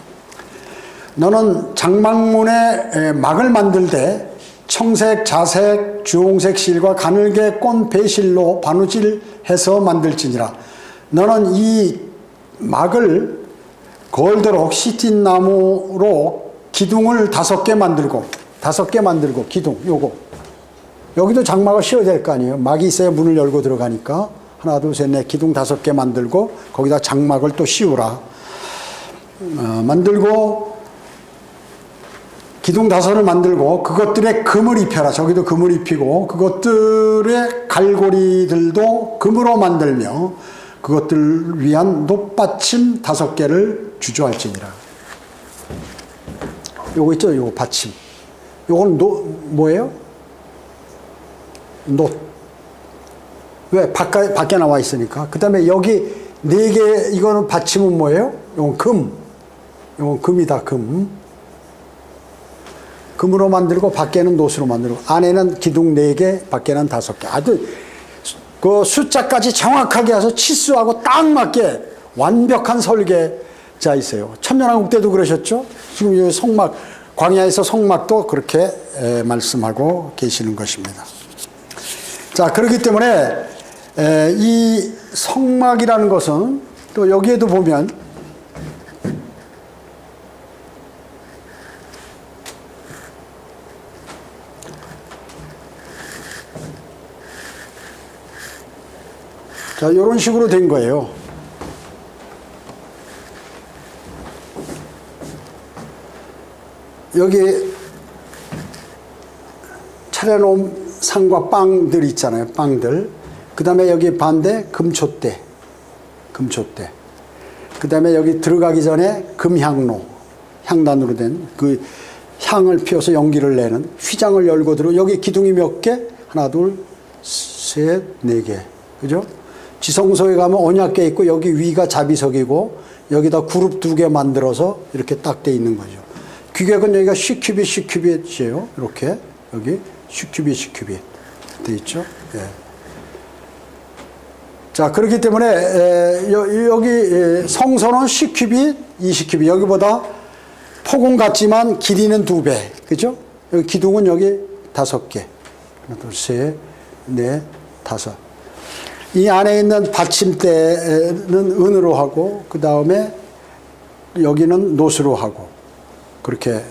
너는 장막문에 막을 만들 때 청색, 자색, 주홍색 실과 가늘게 꼰 배실로 바느질해서 만들지니라. 너는 이 막을 걸도록 시틴 나무로 기둥을 5개 만들고 기둥 요거 여기도 장막을 씌워야 될 거 아니에요. 막이 있어야 문을 열고 들어가니까 하나 둘 셋 넷 기둥 5개 만들고 거기다 장막을 또 씌우라. 만들고 기둥 5을 만들고 그것들의 금을 입혀라. 저기도 금을 입히고 그것들의 갈고리들도 금으로 만들며 그것들 위한 높받침 5개를 주저할지니라. 요거 있죠? 요거 받침. 요건 뭐예요? 놋. 왜? 밖에 나와 있으니까. 그 다음에 여기 4개, 이거는 받침은 뭐예요? 요건 금. 요건 금이다, 금. 금으로 만들고 밖에는 놋으로 만들고 안에는 기둥 4개, 밖에는 5개. 아주 그 숫자까지 정확하게 해서 치수하고 딱 맞게 완벽한 설계자 있어요. 천년왕국 때도 그러셨죠? 지금 이 성막, 광야에서 성막도 그렇게 말씀하고 계시는 것입니다. 자, 그렇기 때문에 이 성막이라는 것은 또 여기에도 보면 자, 이런 식으로 된 거예요. 여기 차려놓은 상과 빵들 있잖아요. 빵들. 그 다음에 여기 반대 금촛대. 그 다음에 여기 들어가기 전에 금향로. 향단으로 된 그 향을 피워서 연기를 내는 휘장을 열고 들어. 여기 기둥이 몇 개? 하나, 둘, 셋, 4개. 그죠? 지성소에 가면 언약궤 있고 여기 위가 자비석이고 여기다 그룹 2개 만들어서 이렇게 딱 돼 있는 거죠. 규격은 여기가 시큐빗이에요. 이렇게 여기 시큐빗 돼 있죠. 예. 자, 그렇기 때문에 여기 성소는 시큐빗, 20큐빗. 여기보다 폭은 같지만 길이는 2배. 그죠? 여기 기둥은 여기 5개. 하나, 둘, 셋, 넷, 5. 이 안에 있는 받침대는 은으로 하고 그 다음에 여기는 놋으로 하고 그렇게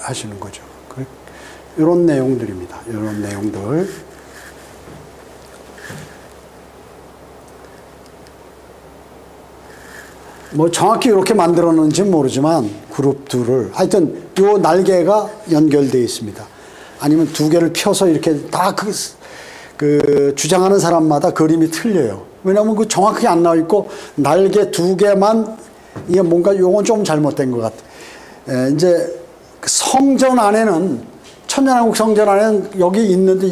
하시는 거죠. 이런 내용들입니다. 이런 내용들. 뭐 정확히 이렇게 만들었는지 모르지만 그룹 2를 하여튼 요 날개가 연결되어 있습니다. 아니면 두 개를 펴서 이렇게 다 주장하는 사람마다 그림이 틀려요. 왜냐하면 그 정확하게 안 나와 있고 날개 두 개만 이게 뭔가 요건 좀 잘못된 것 같아. 이제 성전 안에는 천년왕국 성전 안에는 여기 있는데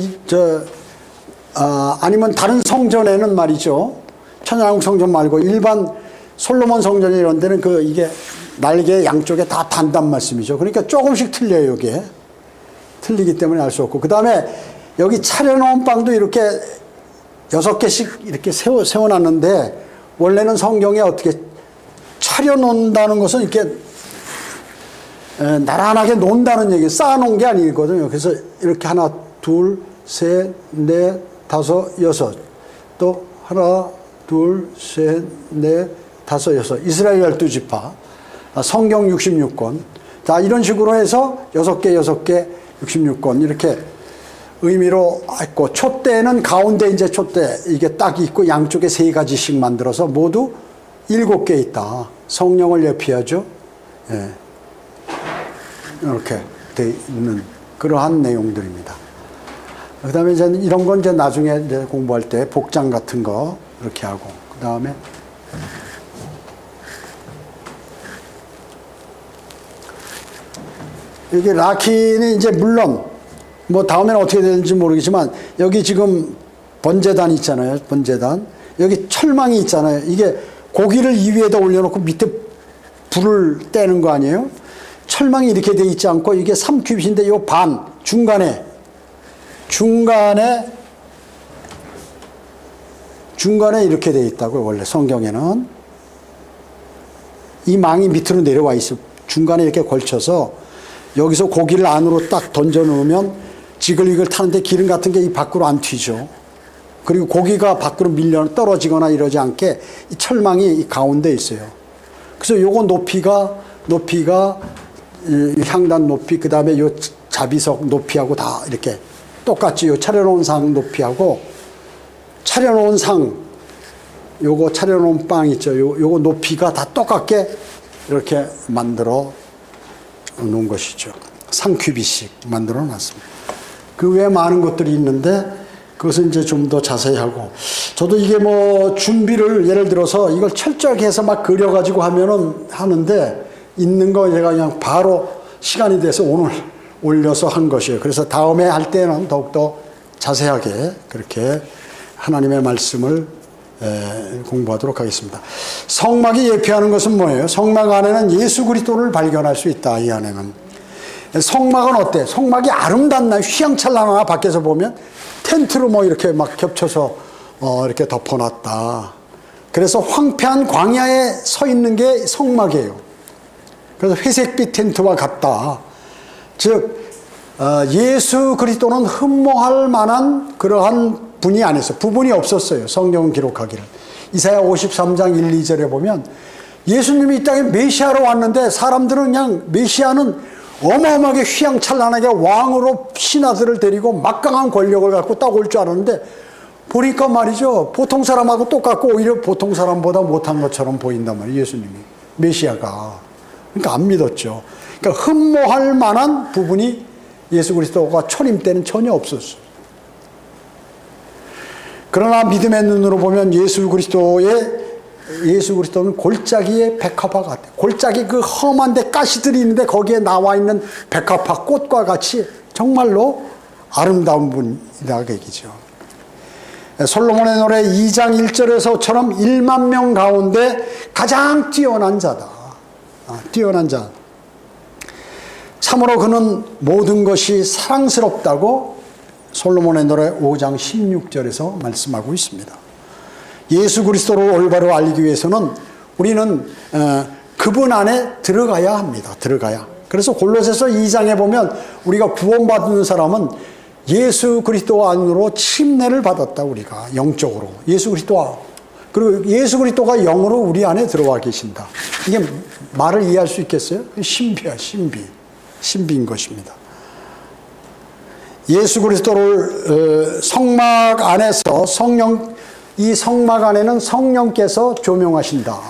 아니면 다른 성전에는 말이죠. 천년왕국 성전 말고 일반 솔로몬 성전 이런 데는 이게 날개 양쪽에 다 단단 말씀이죠. 그러니까 조금씩 틀려요, 이게. 틀리기 때문에 알 수 없고. 그 다음에 여기 차려놓은 빵도 이렇게 6개씩 이렇게 세워놨는데, 원래는 성경에 어떻게 차려놓는다는 것은 이렇게 나란하게 놓는다는 얘기, 쌓아놓은 게 아니거든요. 그래서 이렇게 하나, 둘, 셋, 넷, 다섯, 여섯. 또 하나, 둘, 셋, 넷, 다섯, 여섯. 이스라엘 12지파. 성경 66권. 자, 이런 식으로 해서 6개, 6개, 66권. 이렇게 의미로 했고, 촛대는 가운데 이제 촛대, 이게 딱 있고, 양쪽에 3가지씩 만들어서 모두 7개 있다. 성령을 예피하죠. 예. 이렇게 돼 있는 그러한 내용들입니다. 그 다음에 이제 이런 건 이제 나중에 이제 공부할 때 복장 같은 거 이렇게 하고, 그 다음에 이게 라키는 이제 물론 뭐 다음에는 어떻게 되는지 모르겠지만 여기 지금 번제단 있잖아요. 번제단. 여기 철망이 있잖아요. 이게 고기를 이 위에다 올려놓고 밑에 불을 떼는 거 아니에요? 철망이 이렇게 돼 있지 않고 이게 3큐빗인데 요 반 중간에 이렇게 돼 있다고요. 원래 성경에는 이 망이 밑으로 내려와 있어. 중간에 이렇게 걸쳐서 여기서 고기를 안으로 딱 던져 넣으면 지글지글 타는데 기름 같은 게 이 밖으로 안 튀죠. 그리고 고기가 밖으로 밀려 떨어지거나 이러지 않게 이 철망이 이 가운데 있어요. 그래서 요거 높이가 이 향단 높이, 그 다음에 요 자비석 높이하고 다 이렇게 똑같이 요 차려놓은 상 높이하고 차려놓은 상, 요거 차려놓은 빵 있죠. 요거 높이가 다 똑같게 이렇게 만들어 놓은 것이죠. 3큐빗씩 만들어 놨습니다. 그 외에 많은 것들이 있는데 그것은 이제 좀 더 자세히 하고, 저도 이게 뭐 준비를 예를 들어서 이걸 철저하게 해서 막 그려가지고 하면은 하는데 있는 거 제가 그냥 바로 시간이 돼서 오늘 올려서 한 것이에요. 그래서 다음에 할 때는 더욱더 자세하게 그렇게 하나님의 말씀을 공부하도록 하겠습니다. 성막이 예표하는 것은 뭐예요? 성막 안에는 예수 그리스도를 발견할 수 있다. 이 안에는. 성막은 어때? 성막이 아름답나? 휘황찬란하나? 밖에서 보면 텐트로 뭐 이렇게 막 겹쳐서 이렇게 덮어놨다. 그래서 황폐한 광야에 서 있는 게 성막이에요. 그래서 회색빛 텐트와 같다. 즉 예수 그리스도는 흠모할 만한 그러한 분이 아니었어요. 부분이 없었어요. 성경은 기록하기를. 이사야 53장 1, 2절에 보면 예수님이 이 땅에 메시아로 왔는데 사람들은 그냥 메시아는 어마어마하게 휘황찬란하게 왕으로 신하들을 데리고 막강한 권력을 갖고 딱 올 줄 알았는데 보니까 말이죠. 보통 사람하고 똑같고 오히려 보통 사람보다 못한 것처럼 보인단 말이에요. 예수님이. 메시아가. 그러니까 안 믿었죠. 그러니까 흠모할 만한 부분이 예수 그리스도가 초림 때는 전혀 없었어요. 그러나 믿음의 눈으로 보면 예수 그리스도는 골짜기의 백합화 같아. 골짜기 그 험한데 가시들이 있는데 거기에 나와 있는 백합화 꽃과 같이 정말로 아름다운 분이다 그 얘기죠. 솔로몬의 노래 2장 1절에서처럼 1만 명 가운데 가장 뛰어난 자다. 뛰어난 자. 참으로 그는 모든 것이 사랑스럽다고 솔로몬의 노래 5장 16절에서 말씀하고 있습니다. 예수 그리스도를 올바로 알기 위해서는 우리는 그분 안에 들어가야 합니다. 들어가야. 그래서 골로새서 2장에 보면 우리가 구원받는 사람은 예수 그리스도 안으로 침례를 받았다. 우리가 영적으로 예수 그리스도와, 그리고 예수 그리스도가 영으로 우리 안에 들어와 계신다. 이게 말을 이해할 수 있겠어요? 신비야. 신비인 것입니다. 예수 그리스도를 성막 안에서 이 성막 안에는 성령께서 조명하신다.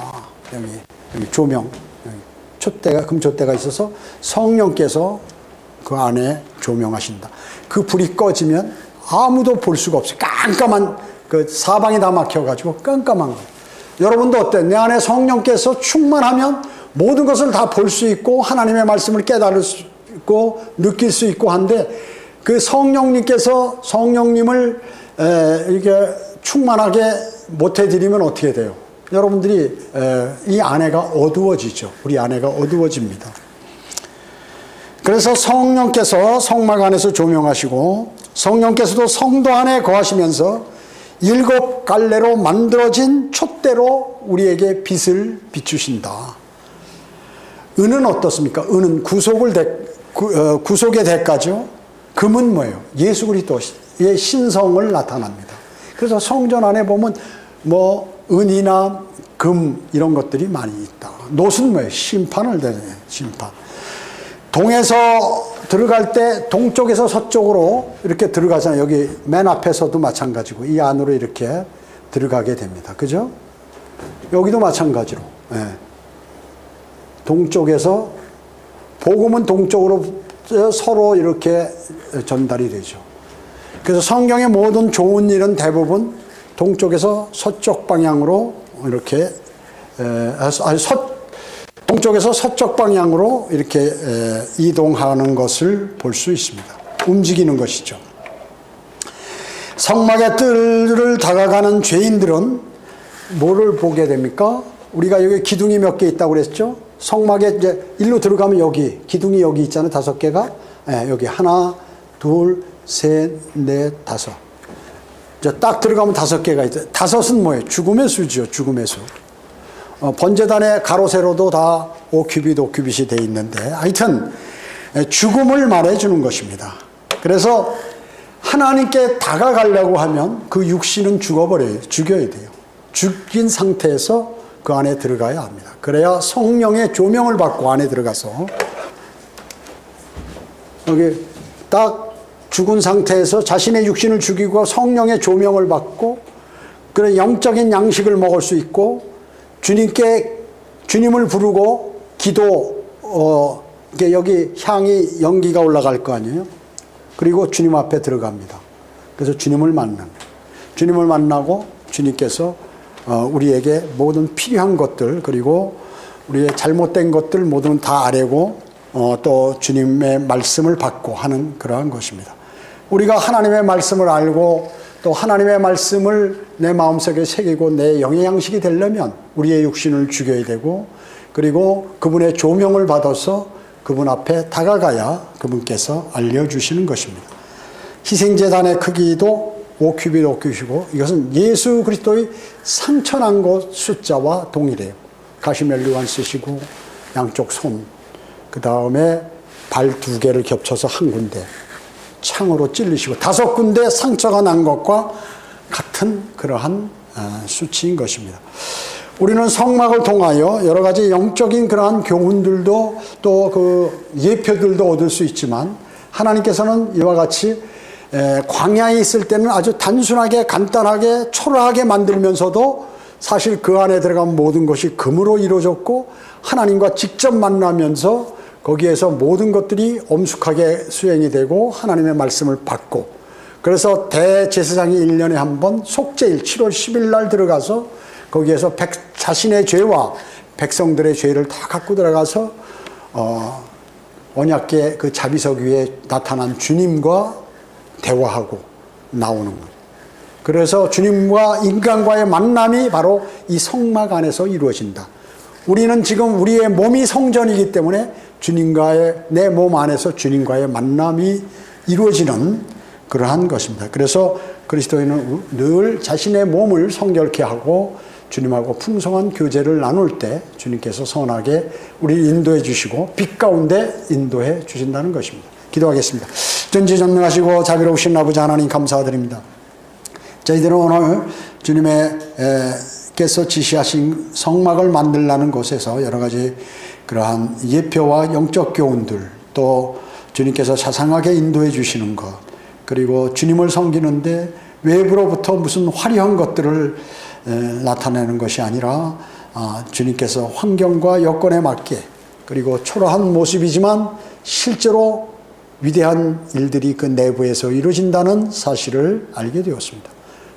여기 조명, 촛대가, 금촛대가 있어서 성령께서 그 안에 조명하신다. 그 불이 꺼지면 아무도 볼 수가 없어요. 깜깜한, 그 사방이 다 막혀가지고 깜깜한 거예요. 여러분도 어때요? 내 안에 성령께서 충만하면 모든 것을 다 볼 수 있고 하나님의 말씀을 깨달을 수 있고 느낄 수 있고 한데, 그 성령님을 이렇게 충만하게 못 해드리면 어떻게 돼요? 여러분들이 이 안에가 어두워지죠. 우리 안에가 어두워집니다. 그래서 성령께서 성막 안에서 조명하시고 성령께서도 성도 안에 거하시면서 7 갈래로 만들어진 촛대로 우리에게 빛을 비추신다. 은은 어떻습니까? 은은 구속의 대가죠. 금은 뭐예요? 예수 그리스도의 신성을 나타납니다. 그래서 성전 안에 보면 뭐 은이나 금 이런 것들이 많이 있다. 놋은 뭐예요? 심판을 대잖아요. 심판. 동에서 들어갈 때 동쪽에서 서쪽으로 이렇게 들어가잖아요. 여기 맨 앞에서도 마찬가지고 이 안으로 이렇게 들어가게 됩니다. 그죠? 여기도 마찬가지로. 네. 동쪽에서 복음은 동쪽으로 서로 이렇게 전달이 되죠. 그래서 성경의 모든 좋은 일은 대부분 동쪽에서 서쪽 방향으로 이렇게 동쪽에서 서쪽 방향으로 이렇게 이동하는 것을 볼 수 있습니다. 움직이는 것이죠. 성막의 뜰을 다가가는 죄인들은 뭐를 보게 됩니까? 우리가 여기 기둥이 몇 개 있다고 그랬죠? 성막에 이제 일로 들어가면 여기 기둥이 여기 있잖아요. 5개가. 네, 여기 하나, 둘, 셋, 넷, 5. 이제 딱 들어가면 5개가 있어요. 5은 뭐예요? 죽음의 수죠. 죽음의 수. 번제단의 가로 세로도 다 5큐빗이 돼 있는데, 하여튼 죽음을 말해주는 것입니다. 그래서 하나님께 다가가려고 하면 그 육신은 죽여야 돼요. 죽인 상태에서 그 안에 들어가야 합니다. 그래야 성령의 조명을 받고 안에 들어가서 여기 딱 죽은 상태에서 자신의 육신을 죽이고 성령의 조명을 받고 그런 영적인 양식을 먹을 수 있고, 주님을 부르고 여기 향이 연기가 올라갈 거 아니에요. 그리고 주님 앞에 들어갑니다. 그래서 주님을 만나고 주님께서 우리에게 모든 필요한 것들, 그리고 우리의 잘못된 것들 모든 다 아뢰고 또 주님의 말씀을 받고 하는 그러한 것입니다. 우리가 하나님의 말씀을 알고 또 하나님의 말씀을 내 마음속에 새기고 내 영의 양식이 되려면 우리의 육신을 죽여야 되고, 그리고 그분의 조명을 받아서 그분 앞에 다가가야 그분께서 알려주시는 것입니다. 희생제단의 크기도 5큐빗이고 이것은 예수 그리스도의 상처난 것 숫자와 동일해요. 가시멜리완 쓰시고 양쪽 손, 그 다음에 발 2개를 겹쳐서 한 군데 창으로 찔리시고 5군데 상처가 난 것과 같은 그러한 수치인 것입니다. 우리는 성막을 통하여 여러 가지 영적인 그러한 교훈들도 또 그 예표들도 얻을 수 있지만, 하나님께서는 이와 같이 광야에 있을 때는 아주 단순하게 간단하게 초라하게 만들면서도 사실 그 안에 들어간 모든 것이 금으로 이루어졌고 하나님과 직접 만나면서 거기에서 모든 것들이 엄숙하게 수행이 되고 하나님의 말씀을 받고, 그래서 대제사장이 1년에 한 번 속죄일 7월 10일 날 들어가서 거기에서 자신의 죄와 백성들의 죄를 다 갖고 들어가서 언약궤 그 자비석 위에 나타난 주님과 대화하고 나오는 거예요. 그래서 주님과 인간과의 만남이 바로 이 성막 안에서 이루어진다. 우리는 지금 우리의 몸이 성전이기 때문에 주님과의, 내 몸 안에서 주님과의 만남이 이루어지는 그러한 것입니다. 그래서 그리스도인은 늘 자신의 몸을 성결케 하고 주님하고 풍성한 교제를 나눌 때 주님께서 선하게 우리를 인도해 주시고 빛 가운데 인도해 주신다는 것입니다. 기도하겠습니다. 전지전능하시고 자비로우신 아버지 하나님 감사드립니다. 저희들은 오늘 주님께서 지시하신 성막을 만들라는 곳에서 여러 가지 그러한 예표와 영적 교훈들, 또 주님께서 자상하게 인도해 주시는 것, 그리고 주님을 섬기는데 외부로부터 무슨 화려한 것들을 나타내는 것이 아니라 주님께서 환경과 여건에 맞게, 그리고 초라한 모습이지만 실제로 위대한 일들이 그 내부에서 이루어진다는 사실을 알게 되었습니다.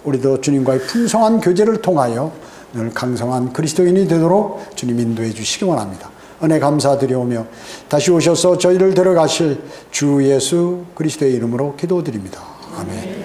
우리도 주님과의 풍성한 교제를 통하여 늘 강성한 그리스도인이 되도록 주님 인도해 주시기 원합니다. 은혜 감사드리오며 다시 오셔서 저희를 데려가실 주 예수 그리스도의 이름으로 기도드립니다. 아멘.